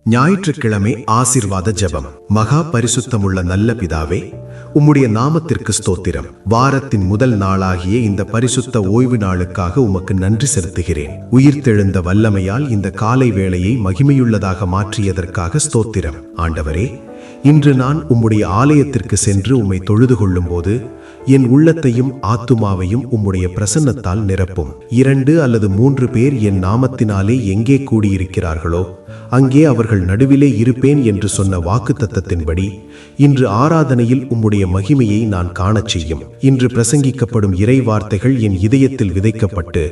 ஞாயிற்றுக்கிழமை ஆசீர்வாத ஜெபம். மகா பரிசுத்தமுள்ள நல்ல பிதாவே, உம்முடைய நாமத்திற்கு ஸ்தோத்திரம். வாரத்தின் முதல் நாளாகிய இந்த பரிசுத்த ஓய்வு நாளுக்காக உமக்கு நன்றி செலுத்துகிறேன். உயிர்த்தெழுந்த வல்லமையால் இந்த காலை வேளையை மகிமையுள்ளதாக மாற்றியதற்காக ஸ்தோத்திரம். ஆண்டவரே, இன்று நான் உம்முடைய ஆலயத்திற்கு சென்று உம்மை தொழுது கொள்ளும் போது என் உள்ளத்தையும் ஆத்துமாவையும் உம்முடைய பிரசன்னத்தால் நிரப்பும். 2 அல்லது 3 பேர் என் நாமத்தினாலே எங்கே கூடியிருக்கிறார்களோ அங்கே அவர்கள் நடுவிலே இருப்பேன் என்று சொன்ன வாக்குத்தத்தத்தின்படி இன்று ஆராதனையில் உம்முடைய மகிமையை நான் காணச் செய்யும். இன்று பிரசங்கிக்கப்படும் இறை வார்த்தைகள் என் இதயத்தில் விதைக்கப்பட்டு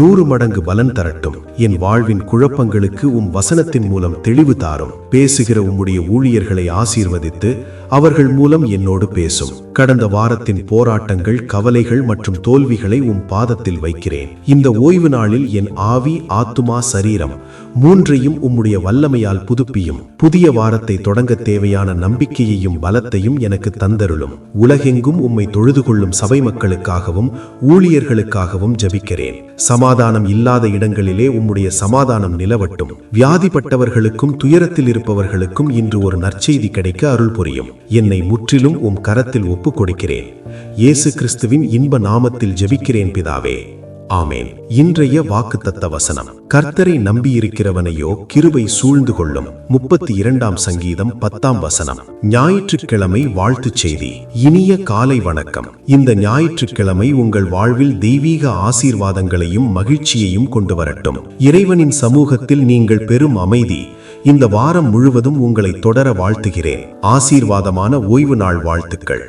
100 மடங்கு பலன் தரட்டும். என் வாழ்வின் குழப்பங்களுக்கு உம் வசனத்தின் மூலம் தெளிவு தாரும். பேசுகிற உம்முடைய ஊழியர்களை ஆசீர்வதித்து அவர்கள் மூலம் என்னோடு பேசும். கடந்த வாரத்தின் போராட்டங்கள், கவலைகள் மற்றும் தோல்விகளை உம் பாதத்தில் வைக்கிறேன். இந்த ஓய்வு நாளில் என் ஆவி, ஆத்துமா, சரீரம் மூன்றையும் உம்முடைய வல்லமையால் புதுப்பியும். புதிய வாரத்தை தொடங்க தேவையான நம்பிக்கையையும் பலத்தையும் எனக்கு தந்தருளும். உலகெங்கும் உம்மை தொழுது கொள்ளும் சபை மக்களுக்காகவும் ஊழியர்களுக்காகவும் ஜெபிக்கிறேன். சமாதானம் இல்லாத இடங்களிலே உம்முடைய சமாதானம் நிலவட்டும். வியாதிப்பட்டவர்களுக்கும் துயரத்தில் இருப்பவர்களுக்கும் இன்று ஒரு நற்செய்தி கிடைக்க அருள் புரியும். என்னை முற்றிலும் உம் கரத்தில் ஒப்புக் கொடுக்கிறேன். இயேசு கிறிஸ்துவின் இன்ப நாமத்தில் ஜெபிக்கிறேன் பிதாவே, ஆமேன். இன்றைய வாக்குத்தத்த வசனம். கர்த்தரை நம்பியிருக்கிறவனையோ கிருபை சூழ்ந்து கொள்ளும். 32ஆம் சங்கீதம் 10ஆம் வசனம். ஞாயிற்றுக்கிழமை வாழ்த்துச் செய்தி. இனிய காலை வணக்கம். இந்த ஞாயிற்றுக்கிழமை உங்கள் வாழ்வில் தெய்வீக ஆசீர்வாதங்களையும் மகிழ்ச்சியையும் கொண்டு வரட்டும். இறைவனின் சமூகத்தில் நீங்கள் பெறும் அமைதி இந்த வாரம் முழுவதும் உங்களை தொடர வாழ்த்துகிறேன். ஆசீர்வாதமான ஓய்வு நாள் வாழ்த்துக்கள்.